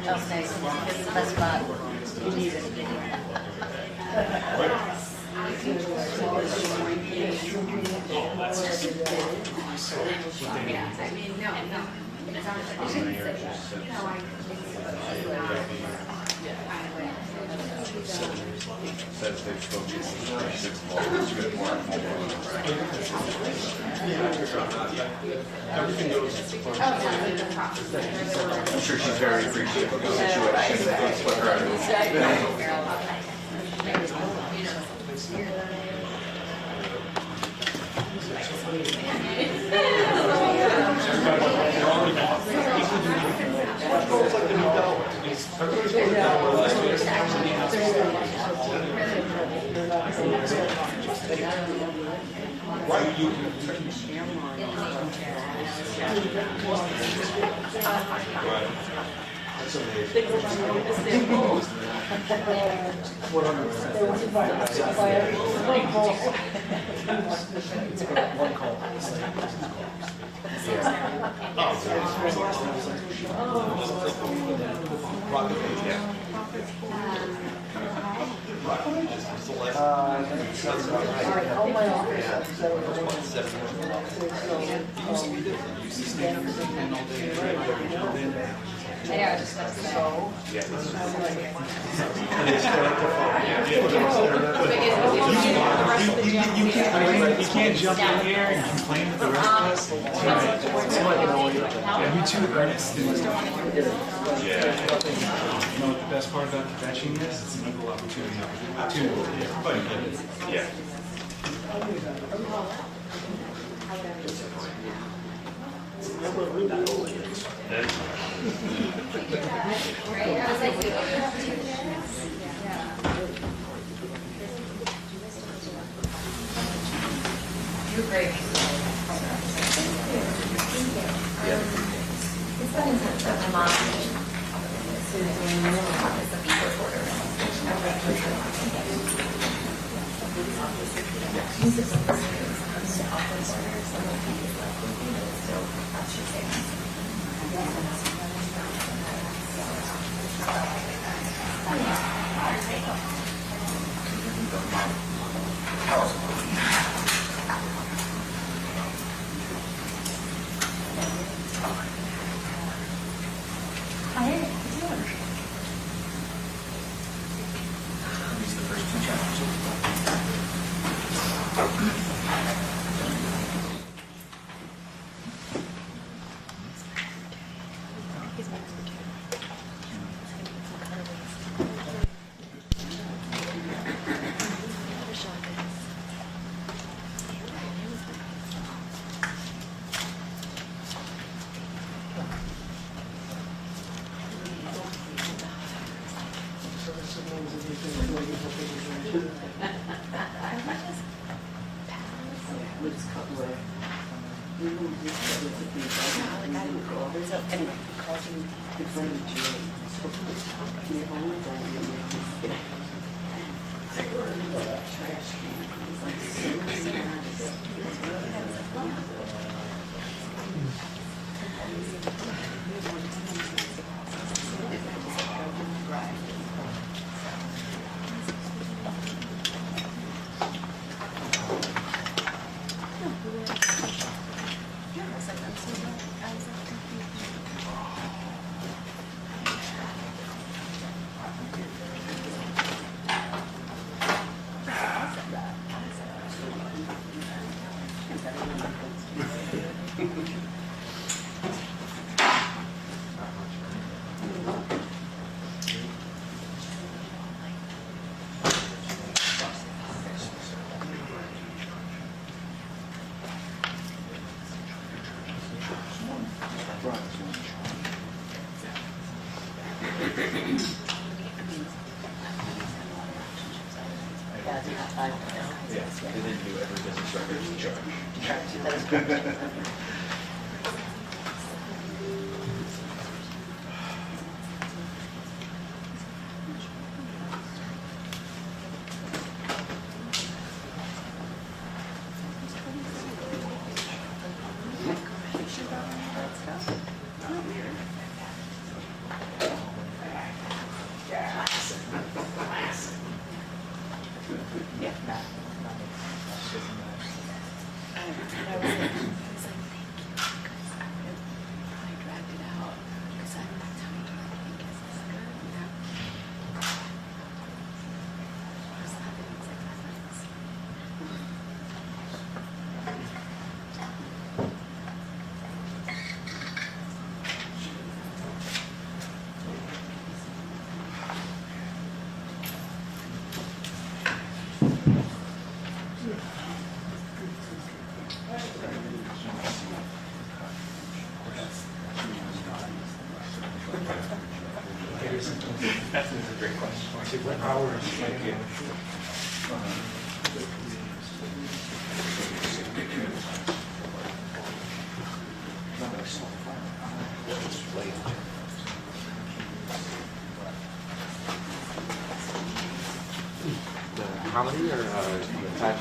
Okay, this is the best spot. You need it. Says they've spoken I'm sure she's very appreciative of the situation. That's what her Right, you You can't jump in here and complain with the rest of us. Are you too earnest? You know what the best part about fetching is? It's an equal opportunity. Everybody. Yeah. You're great. Yes, they didn't do every business record in charge. That's a great question. What hours? Thank you. The comedy or the type?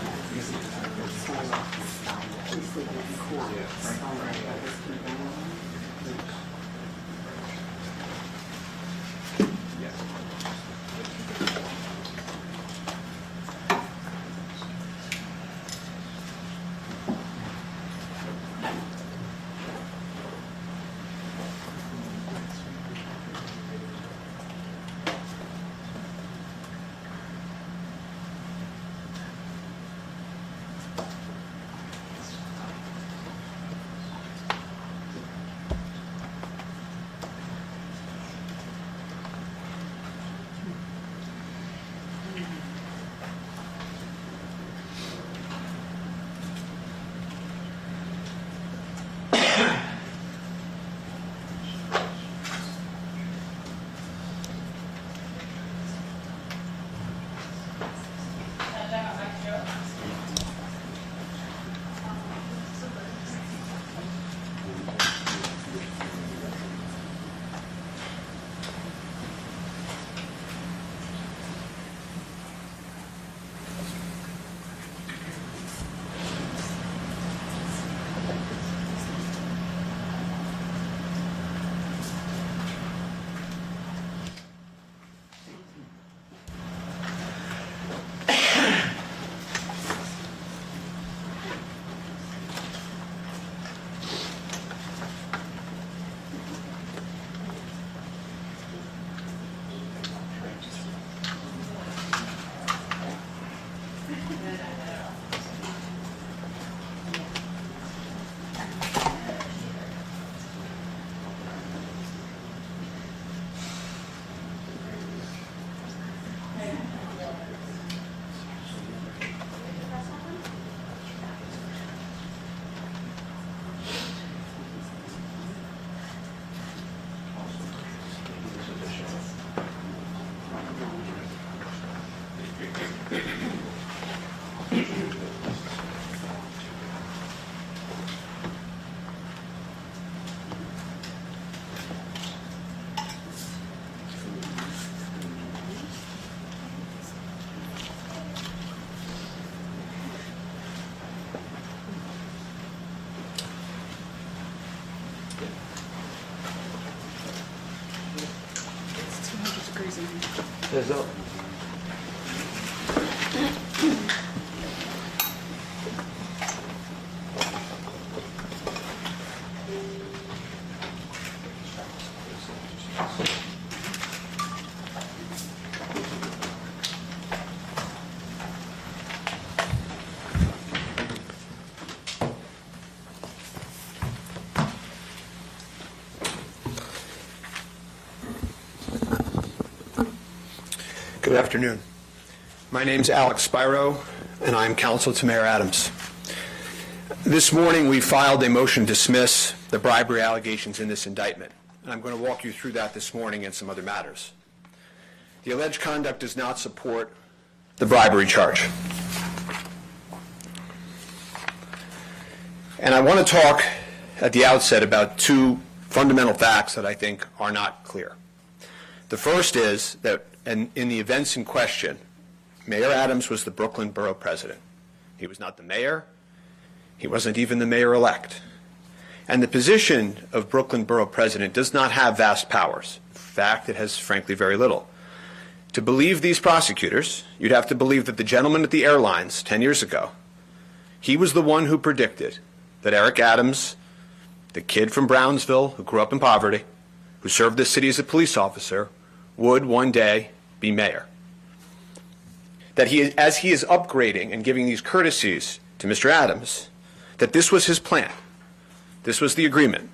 There's a Good afternoon. My name's Alex Spiro, and I'm counsel to Mayor Adams. This morning, we filed a motion to dismiss the bribery allegations in this indictment, and I'm going to walk you through that this morning and some other matters. The alleged conduct does not support the bribery charge. And I want to talk at the outset about two fundamental facts that I think are not clear. The first is that in the events in question, Mayor Adams was the Brooklyn Borough President. He was not the mayor. He wasn't even the mayor-elect. And the position of Brooklyn Borough President does not have vast powers. In fact, it has, frankly, very little. To believe these prosecutors, you'd have to believe that the gentleman at the airlines 10 years ago, he was the one who predicted that Eric Adams, the kid from Brownsville who grew up in poverty, who served this city as a police officer, would one day be mayor. That as he is upgrading and giving these courtesies to Mr. Adams, that this was his plan. This was the agreement.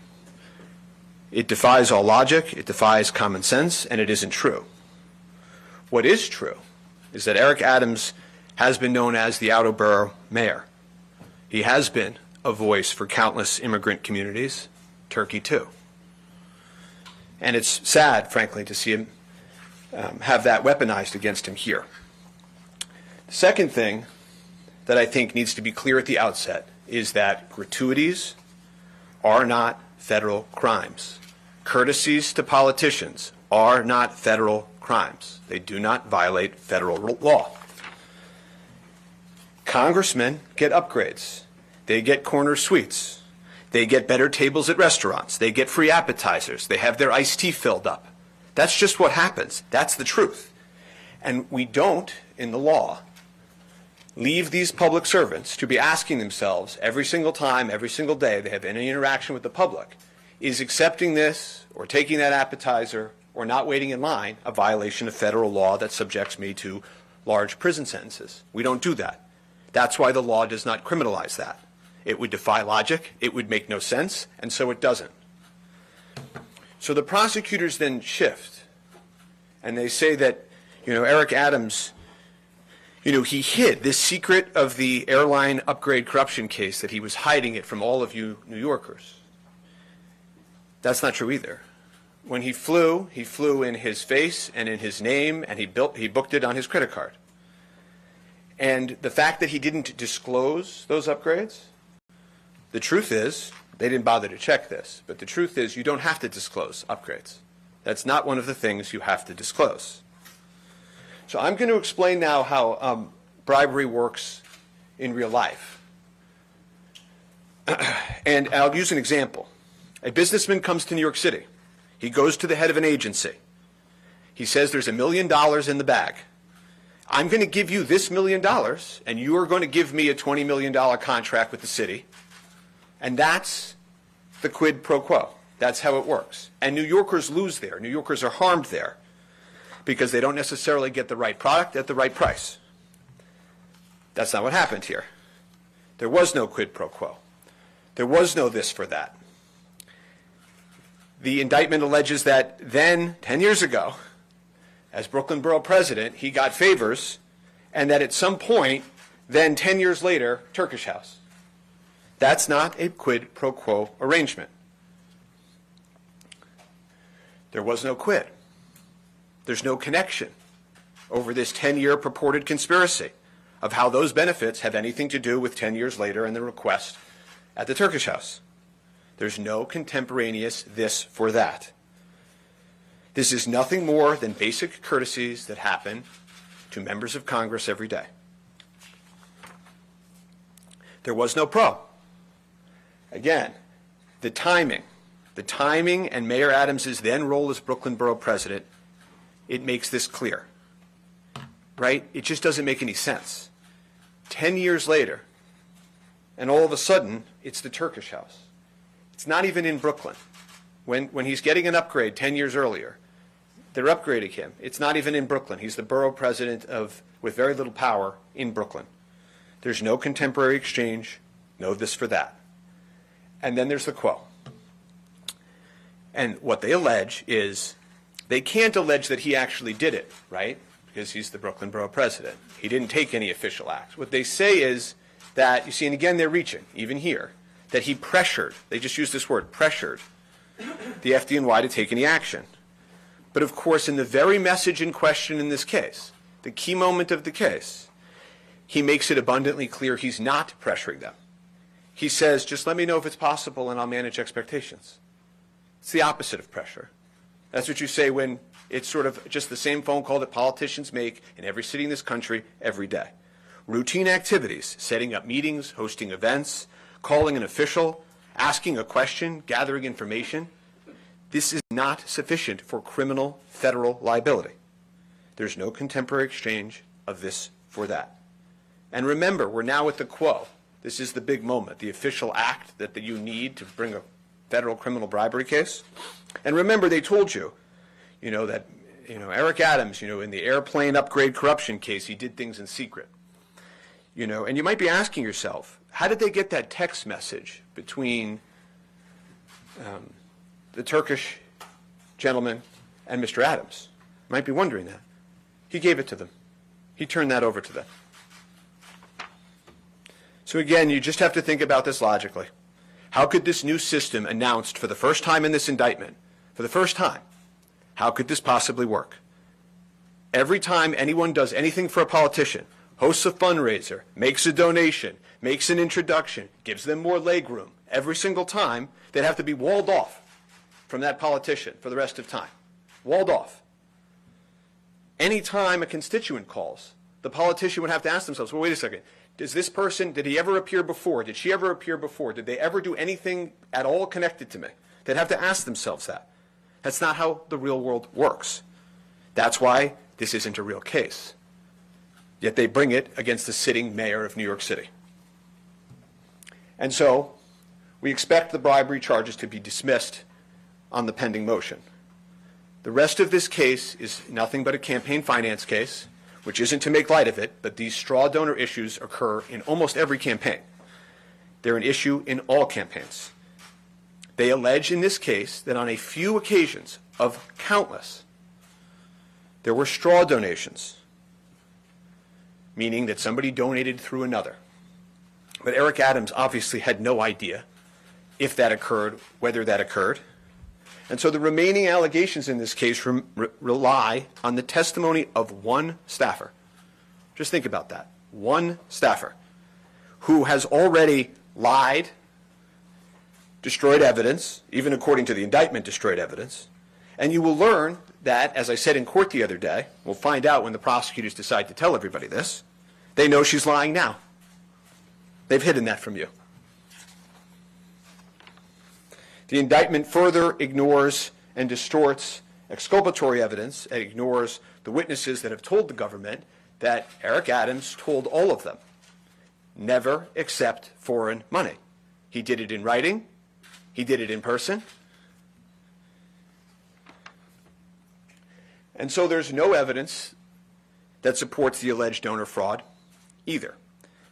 It defies all logic, it defies common sense, and it isn't true. What is true is that Eric Adams has been known as the Outer Borough Mayor. He has been a voice for countless immigrant communities, Turkey too. And it's sad, frankly, to see him have that weaponized against him here. The second thing that I think needs to be clear at the outset is that gratuities are not federal crimes. Courtesies to politicians are not federal crimes. They do not violate federal law. Congressmen get upgrades. They get corner suites. They get better tables at restaurants. They get free appetizers. They have their iced tea filled up. That's just what happens. That's the truth. And we don't, in the law, leave these public servants to be asking themselves every single time, every single day they have any interaction with the public, is accepting this or taking that appetizer or not waiting in line a violation of federal law that subjects me to large prison sentences? We don't do that. That's why the law does not criminalize that. It would defy logic, it would make no sense, and so it doesn't. So the prosecutors then shift, and they say that, Eric Adams, he hid this secret of the airline upgrade corruption case, that he was hiding it from all of you New Yorkers. That's not true either. When he flew in his face and in his name, and he booked it on his credit card. And the fact that he didn't disclose those upgrades, the truth is, they didn't bother to check this, but the truth is you don't have to disclose upgrades. That's not one of the things you have to disclose. So I'm going to explain now how bribery works in real life. And I'll use an example. A businessman comes to New York City. He goes to the head of an agency. He says there's $1 million in the bag. I'm going to give you this $1 million, and you are going to give me a $20 million contract with the city. And that's the quid pro quo. That's how it works. And New Yorkers lose there. New Yorkers are harmed there because they don't necessarily get the right product at the right price. That's not what happened here. There was no quid pro quo. There was no this for that. The indictment alleges that then, 10 years ago, as Brooklyn Borough President, he got favors, and that at some point, then 10 years later, Turkish House. That's not a quid pro quo arrangement. There was no quid. There's no connection over this 10-year purported conspiracy of how those benefits have anything to do with 10 years later and the request at the Turkish House. There's no contemporaneous this for that. This is nothing more than basic courtesies that happen to members of Congress every day. There was no pro. Again, the timing and Mayor Adams' then role as Brooklyn Borough President, it makes this clear, right? It just doesn't make any sense. 10 years later, and all of a sudden, it's the Turkish House. It's not even in Brooklyn. When he's getting an upgrade 10 years earlier, they're upgrading him. It's not even in Brooklyn. He's the borough president with very little power in Brooklyn. There's no contemporary exchange, no this for that. And then there's the quo. And what they allege is they can't allege that he actually did it, right? Because he's the Brooklyn Borough President. He didn't take any official acts. What they say is that, you see, and again they're reaching, even here, that he pressured, they just use this word, pressured, the FDNY to take any action. But of course, in the very message in question in this case, the key moment of the case, he makes it abundantly clear he's not pressuring them. He says, just let me know if it's possible and I'll manage expectations. It's the opposite of pressure. That's what you say when it's sort of just the same phone call that politicians make in every city in this country every day. Routine activities, setting up meetings, hosting events, calling an official, asking a question, gathering information. This is not sufficient for criminal federal liability. There's no contemporary exchange of this for that. And remember, we're now at the quo. This is the big moment, the official act that you need to bring a federal criminal bribery case. And remember, they told you, that Eric Adams, in the airplane upgrade corruption case, he did things in secret. And you might be asking yourself, how did they get that text message between the Turkish gentleman and Mr. Adams? You might be wondering that. He gave it to them. He turned that over to them. So again, you just have to think about this logically. How could this new system announced for the first time in this indictment, for the first time, how could this possibly work? Every time anyone does anything for a politician, hosts a fundraiser, makes a donation, makes an introduction, gives them more legroom, every single time, they'd have to be walled off from that politician for the rest of time. Walled off. Any time a constituent calls, the politician would have to ask themselves, well, wait a second, does this person, did he ever appear before? Did she ever appear before? Did they ever do anything at all connected to me? They'd have to ask themselves that. That's not how the real world works. That's why this isn't a real case. Yet they bring it against the sitting mayor of New York City. And so we expect the bribery charges to be dismissed on the pending motion. The rest of this case is nothing but a campaign finance case, which isn't to make light of it, but these straw donor issues occur in almost every campaign. They're an issue in all campaigns. They allege in this case that on a few occasions of countless, there were straw donations, meaning that somebody donated through another. But Eric Adams obviously had no idea if that occurred, whether that occurred. And so the remaining allegations in this case rely on the testimony of one staffer. Just think about that. One staffer who has already lied, destroyed evidence, even according to the indictment, destroyed evidence. And you will learn that, as I said in court the other day, we'll find out when the prosecutors decide to tell everybody this, they know she's lying now. They've hidden that from you. The indictment further ignores and distorts exculpatory evidence and ignores the witnesses that have told the government that Eric Adams told all of them, never accept foreign money. He did it in writing. He did it in person. And so there's no evidence that supports the alleged donor fraud either.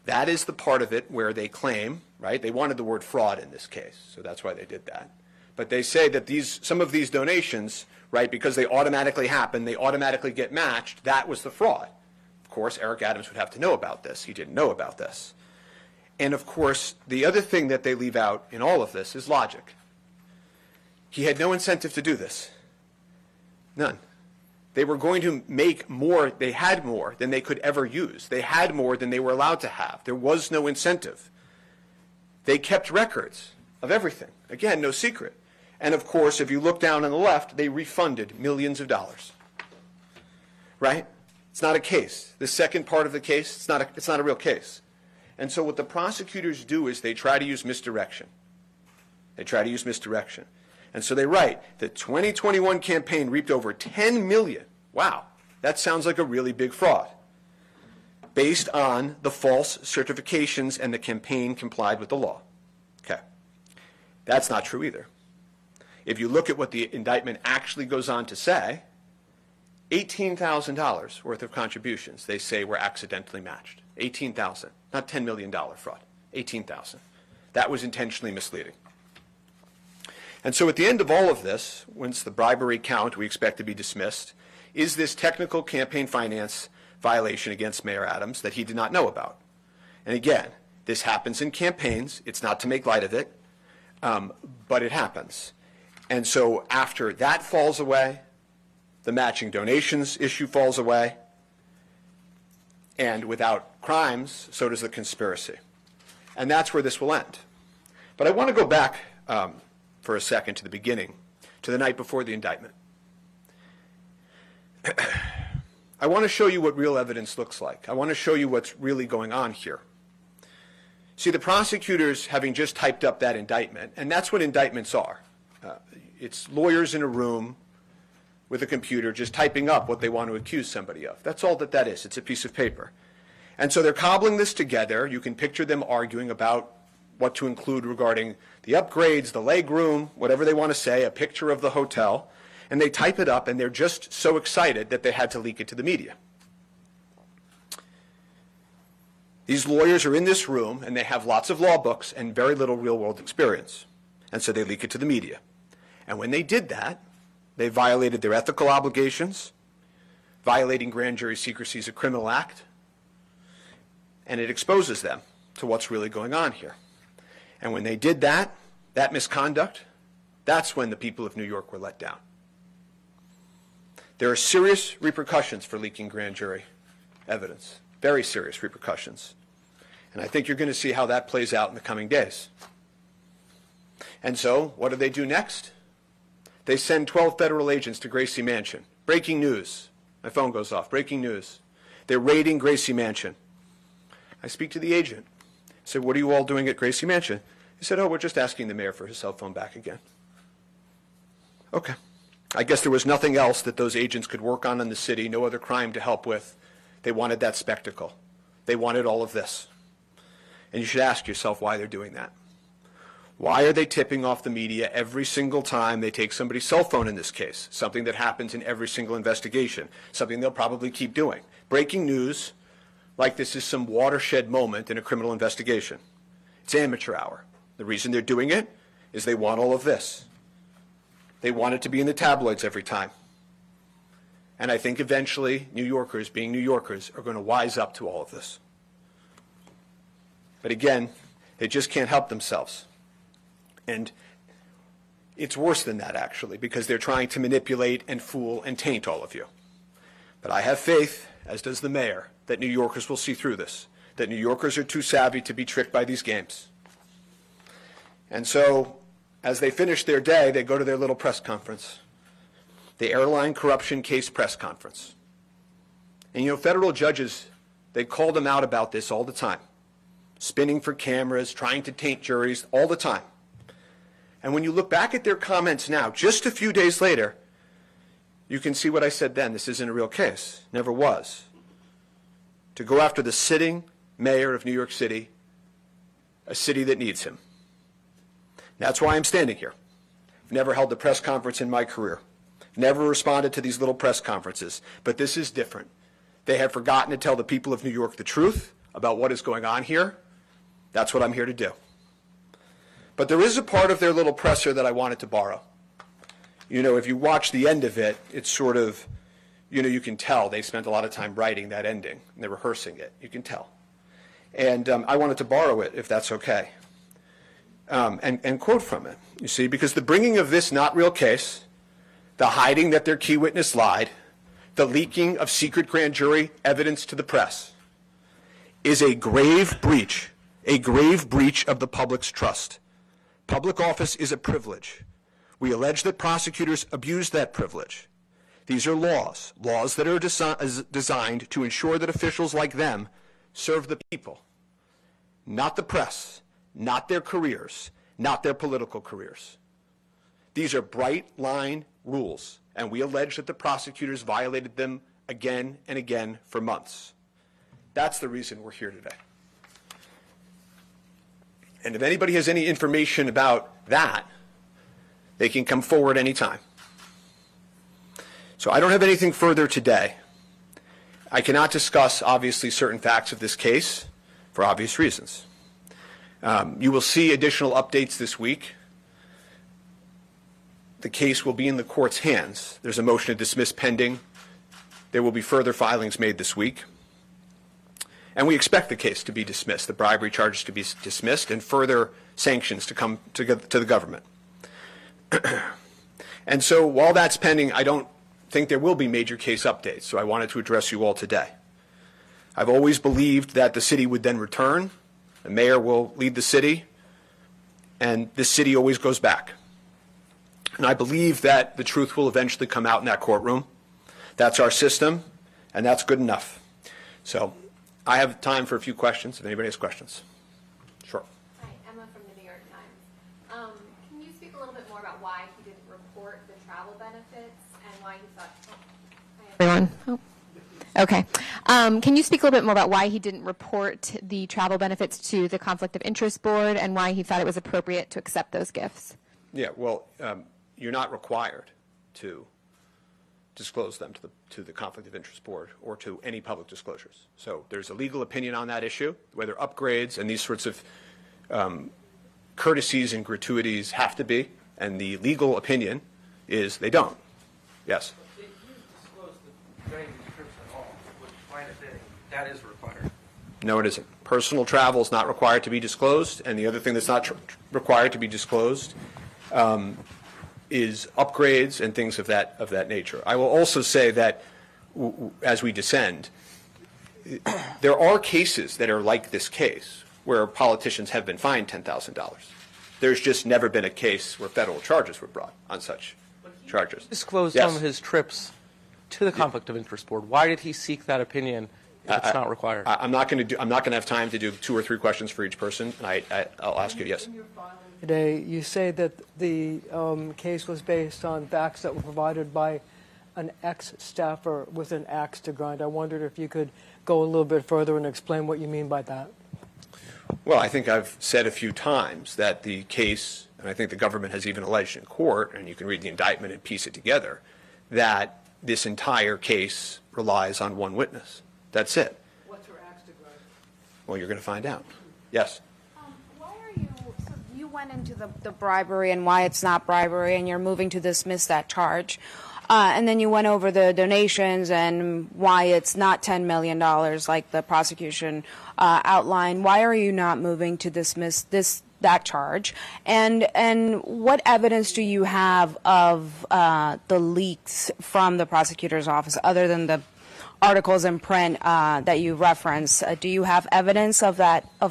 That is the part of it where they claim, right? They wanted the word fraud in this case, so that's why they did that. But they say that some of these donations, right, because they automatically happen, they automatically get matched, that was the fraud. Of course, Eric Adams would have to know about this. He didn't know about this. And of course, the other thing that they leave out in all of this is logic. He had no incentive to do this. None. They were going to make more, they had more than they could ever use. They had more than they were allowed to have. There was no incentive. They kept records of everything. Again, no secret. And of course, if you look down on the left, they refunded millions of dollars. Right? It's not a case. The second part of the case, it's not a real case. And so what the prosecutors do is they try to use misdirection. They try to use misdirection. And so they write, the 2021 campaign reaped over $10 million. Wow, that sounds like a really big fraud. Based on the false certifications and the campaign complied with the law. Okay. That's not true either. If you look at what the indictment actually goes on to say, $18,000 worth of contributions they say were accidentally matched. $18,000, not $10 million fraud. $18,000. That was intentionally misleading. And so at the end of all of this, once the bribery count we expect to be dismissed, is this technical campaign finance violation against Mayor Adams that he did not know about. And again, this happens in campaigns. It's not to make light of it, but it happens. And so after that falls away, the matching donations issue falls away, and without crimes, so does the conspiracy. And that's where this will end. But I want to go back for a second to the beginning, to the night before the indictment. I want to show you what real evidence looks like. I want to show you what's really going on here. See, the prosecutors, having just typed up that indictment, and that's what indictments are. It's lawyers in a room with a computer just typing up what they want to accuse somebody of. That's all that is. It's a piece of paper. And so they're cobbling this together. You can picture them arguing about what to include regarding the upgrades, the legroom, whatever they want to say, a picture of the hotel. And they type it up, and they're just so excited that they had to leak it to the media. These lawyers are in this room, and they have lots of law books and very little real-world experience. And so they leak it to the media. And when they did that, they violated their ethical obligations. Violating grand jury secrecy is a criminal act. And it exposes them to what's really going on here. And when they did that, that misconduct, that's when the people of New York were let down. There are serious repercussions for leaking grand jury evidence, very serious repercussions. And I think you're going to see how that plays out in the coming days. And so, what do they do next? They send 12 federal agents to Gracie Mansion. Breaking news. My phone goes off. Breaking news. They're raiding Gracie Mansion. I speak to the agent. I said, what are you all doing at Gracie Mansion? He said, oh, we're just asking the mayor for his cell phone back again. Okay. I guess there was nothing else that those agents could work on in the city, no other crime to help with. They wanted that spectacle. They wanted all of this. And you should ask yourself why they're doing that. Why are they tipping off the media every single time they take somebody's cell phone in this case? Something that happens in every single investigation. Something they'll probably keep doing. Breaking news like this is some watershed moment in a criminal investigation. It's amateur hour. The reason they're doing it is they want all of this. They want it to be in the tabloids every time. And I think eventually New Yorkers, being New Yorkers, are going to wise up to all of this. But again, they just can't help themselves. And it's worse than that, actually, because they're trying to manipulate and fool and taint all of you. But I have faith, as does the mayor, that New Yorkers will see through this, that New Yorkers are too savvy to be tricked by these games. And so, as they finish their day, they go to their little press conference, the airline corruption case press conference. And you know, federal judges, they call them out about this all the time, spinning for cameras, trying to taint juries all the time. And when you look back at their comments now, just a few days later, you can see what I said then. This isn't a real case. Never was. To go after the sitting mayor of New York City, a city that needs him. That's why I'm standing here. I've never held a press conference in my career. Never responded to these little press conferences. But this is different. They have forgotten to tell the people of New York the truth about what is going on here. That's what I'm here to do. But there is a part of their little presser that I wanted to borrow. You know, if you watch the end of it, it's sort of, you know, you can tell they spent a lot of time writing that ending. And they're rehearsing it. You can tell. And I wanted to borrow it, if that's okay, and quote from it. You see, because the bringing of this not real case, the hiding that their key witness lied, the leaking of secret grand jury evidence to the press, is a grave breach of the public's trust. Public office is a privilege. We allege that prosecutors abuse that privilege. These are laws that are designed to ensure that officials like them serve the people, not the press, not their careers, not their political careers. These are bright-line rules, and we allege that the prosecutors violated them again and again for months. That's the reason we're here today. And if anybody has any information about that, they can come forward anytime. So I don't have anything further today. I cannot discuss, obviously, certain facts of this case for obvious reasons. You will see additional updates this week. The case will be in the court's hands. There's a motion to dismiss pending. There will be further filings made this week. And we expect the case to be dismissed, the bribery charges to be dismissed, and further sanctions to come to the government. And so while that's pending, I don't think there will be major case updates, so I wanted to address you all today. I've always believed that the city would then return, the mayor will lead the city, and this city always goes back. And I believe that the truth will eventually come out in that courtroom. That's our system, and that's good enough. So I have time for a few questions, if anybody has questions. Sure. Hi, Emma from the New York Times. Can you speak a little bit more about why he didn't report the travel benefits and why he thought... Hi, everyone. Oh. Okay. Can you speak a little bit more about why he didn't report the travel benefits to the Conflict of Interest Board and why he thought it was appropriate to accept those gifts? Yeah, well, you're not required to disclose them to the Conflict of Interest Board or to any public disclosures. So there's a legal opinion on that issue, whether upgrades and these sorts of courtesies and gratuities have to be, and the legal opinion is they don't. Yes? If you disclose the vetting these trips at all, which my understanding, that is required. No, it isn't. Personal travel is not required to be disclosed, and the other thing that's not required to be disclosed is upgrades and things of that nature. I will also say that as we descend, there are cases that are like this case where politicians have been fined $10,000. There's just never been a case where federal charges were brought on such charges. Disclosed Yes. some of his trips to the Conflict of Interest Board. Why did he seek that opinion if it's not required? I'm not going to have time to do 2 or 3 questions for each person, and I'll ask you, yes. Today, you say that the case was based on facts that were provided by an ex-staffer with an axe to grind. I wondered if you could go a little bit further and explain what you mean by that. Well, I think I've said a few times that the case, and I think the government has even alleged in court, and you can read the indictment and piece it together, that this entire case relies on one witness. That's it. What's her axe to grind? Well, you're going to find out. Yes. Why are you, so you went into the bribery and why it's not bribery, and you're moving to dismiss that charge. And then you went over the donations and why it's not $10 million like the prosecution outlined. Why are you not moving to dismiss that charge? And what evidence do you have of the leaks from the prosecutor's office other than the articles in print that you reference? Do you have evidence of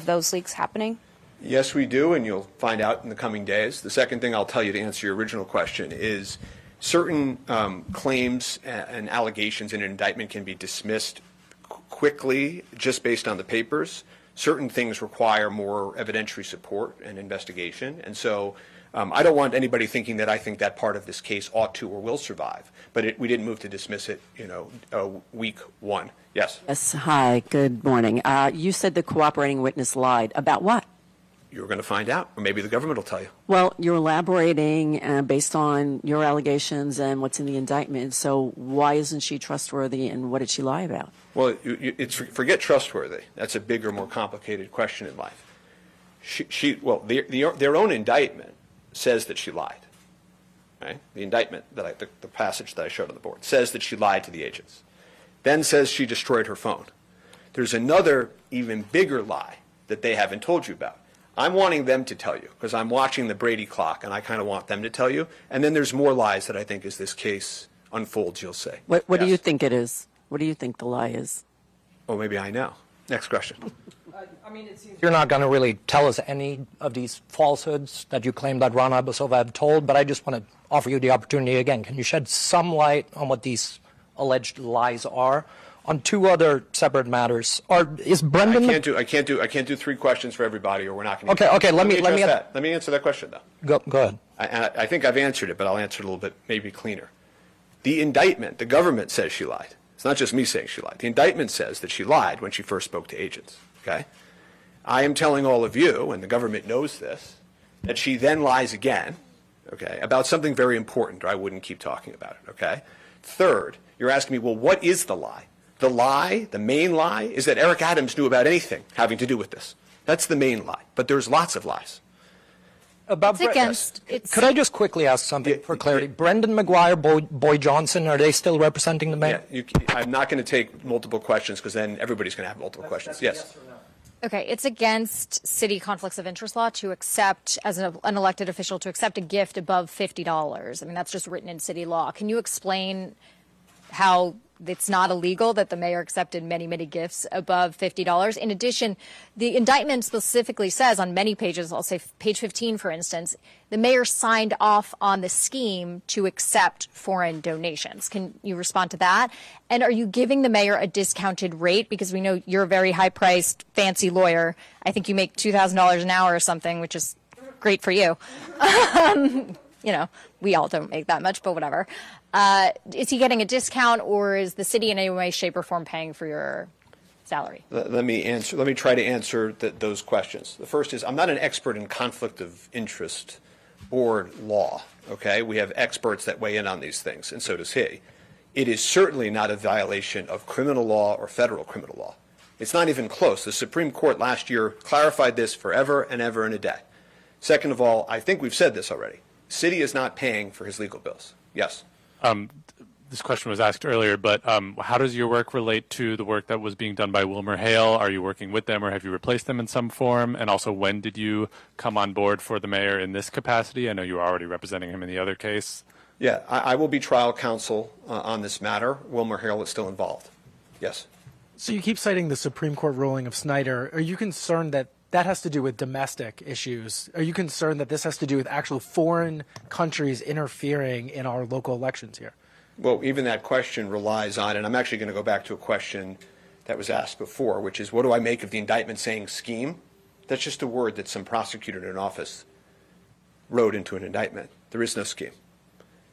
those leaks happening? Yes, we do, and you'll find out in the coming days. The second thing I'll tell you to answer your original question is certain claims and allegations in an indictment can be dismissed quickly just based on the papers. Certain things require more evidentiary support and investigation. And so I don't want anybody thinking that I think that part of this case ought to or will survive. But we didn't move to dismiss it, week 1. Yes? Yes, hi, good morning. You said the cooperating witness lied. About what? You're going to find out, or maybe the government will tell you. Well, you're elaborating based on your allegations and what's in the indictment. So why isn't she trustworthy, and what did she lie about? Well, forget trustworthy. That's a bigger, more complicated question in life. Their own indictment says that she lied. Right? The indictment, the passage that I showed on the board, says that she lied to the agents. Then says she destroyed her phone. There's another, even bigger lie that they haven't told you about. I'm wanting them to tell you, because I'm watching the Brady clock, and I kind of want them to tell you. And then there's more lies that I think as this case unfolds, you'll say. What Yes. do you think it is? What do you think the lie is? Oh, maybe I know. Next question. I mean, it seems You're not going to really tell us any of these falsehoods that you claim that Rana Abasova had told, but I just want to offer you the opportunity again. Can you shed some light on what these alleged lies are? On 2 other separate matters, is Brendan? I can't do 3 questions for everybody, or we're not going to. Okay. Let me answer that question though. Go ahead. I think I've answered it, but I'll answer it a little bit maybe cleaner. The indictment, the government says she lied. It's not just me saying she lied. The indictment says that she lied when she first spoke to agents. Okay. I am telling all of you, and the government knows this, that she then lies again. Okay, about something very important, or I wouldn't keep talking about it. Okay. Third, you're asking me, well, what is the lie? The lie, the main lie, is that Eric Adams knew about anything having to do with this. That's the main lie. But there's lots of lies. About Could I just quickly ask something for clarity? Brendan McGuire, Boy Johnson, are they still representing the mayor? Yeah, I'm not going to take multiple questions because then everybody's going to have multiple questions. Yes. Okay, it's against city conflicts of interest law to accept, as an elected official, to accept a gift above $50. I mean, that's just written in city law. Can you explain how it's not illegal that the mayor accepted many, many gifts above $50? In addition, the indictment specifically says on many pages, I'll say page 15, for instance, the mayor signed off on the scheme to accept foreign donations. Can you respond to that? And are you giving the mayor a discounted rate? Because we know you're a very high-priced, fancy lawyer. I think you make $2,000 an hour or something, which is great for you. We all don't make that much, but whatever. Is he getting a discount, or is the city in any way, shape, or form paying for your salary? Let me try to answer those questions. The first is, I'm not an expert in conflict of interest or law, okay? We have experts that weigh in on these things, and so does he. It is certainly not a violation of criminal law or federal criminal law. It's not even close. The Supreme Court last year clarified this forever and ever and a day. Second of all, I think we've said this already. City is not paying for his legal bills. Yes. this question was asked earlier, but how does your work relate to the work that was being done by Wilmer Hale? Are you working with them, or have you replaced them in some form? And also, when did you come on board for the mayor in this capacity? I know you were already representing him in the other case. Yeah, I will be trial counsel on this matter. Wilmer Hale is still involved. Yes. So you keep citing the Supreme Court ruling of Snyder. Are you concerned that that has to do with domestic issues? Are you concerned that this has to do with actual foreign countries interfering in our local elections here? Well, even that question relies on, and I'm actually going to go back to a question that was asked before, which is, what do I make of the indictment saying scheme? That's just a word that some prosecutor in an office wrote into an indictment. There is no scheme.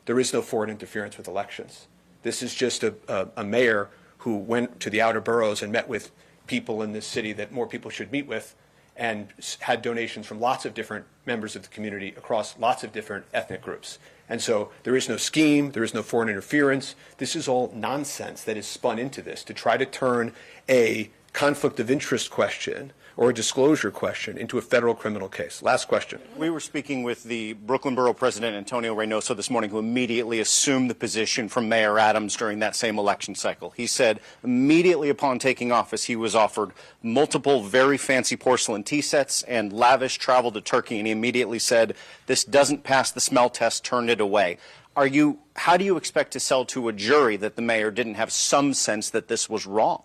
There is no foreign interference with elections. This is just a mayor who went to the outer boroughs and met with people in this city that more people should meet with, and had donations from lots of different members of the community across lots of different ethnic groups. And so there is no scheme, there is no foreign interference. This is all nonsense that is spun into this to try to turn a conflict of interest question or a disclosure question into a federal criminal case. Last question. We were speaking with the Brooklyn Borough President, Antonio Reynoso, this morning, who immediately assumed the position from Mayor Adams during that same election cycle. He said immediately upon taking office, he was offered multiple very fancy porcelain tea sets and lavish travel to Turkey, and he immediately said, this doesn't pass the smell test, turn it away. How do you expect to sell to a jury that the mayor didn't have some sense that this was wrong?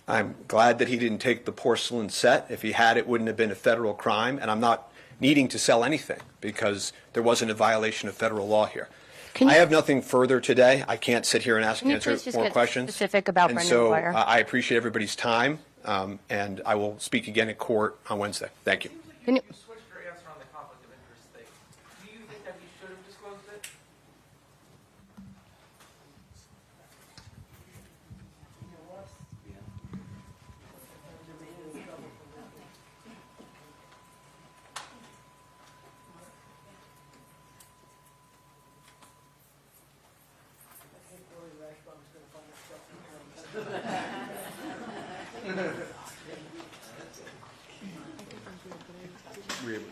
I'm glad that he didn't take the porcelain set. If he had, it wouldn't have been a federal crime. And I'm not needing to sell anything because there wasn't a violation of federal law here. I have nothing further today. I can't sit here and answer more questions. Specific about Brendan Dwyer? I appreciate everybody's time, and I will speak again in court on Wednesday. Thank you. Can you switch your answer on the conflict of interest thing? Do you think that he should have disclosed it?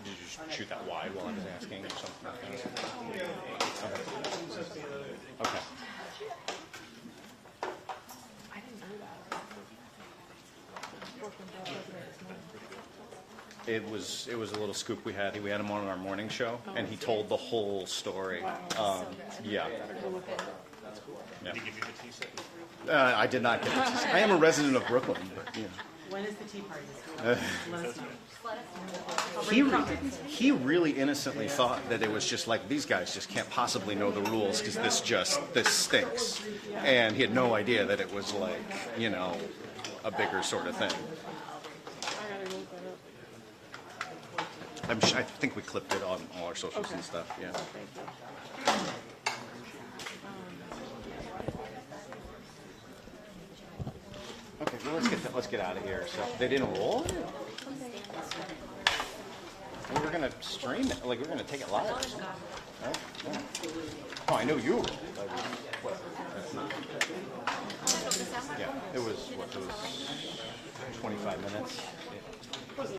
Did you shoot that wide while I was asking or something like that? Okay. It was a little scoop we had. We had him on our morning show, and he told the whole story. Yeah. Did he give you the tea set? I did not get the tea set. I am a resident of Brooklyn, but you know. When is the tea party? Let us know. He really innocently thought that it was just like, these guys just can't possibly know the rules because this stinks. And he had no idea that it was like, you know, a bigger sort of thing. I think we clipped it on all our socials and stuff, yeah. Okay, well, let's get out of here. So they didn't roll it? We were gonna stream it, like we're gonna take it live. Right? Yeah. Oh, I know you were. That's not. Yeah, it was 25 minutes.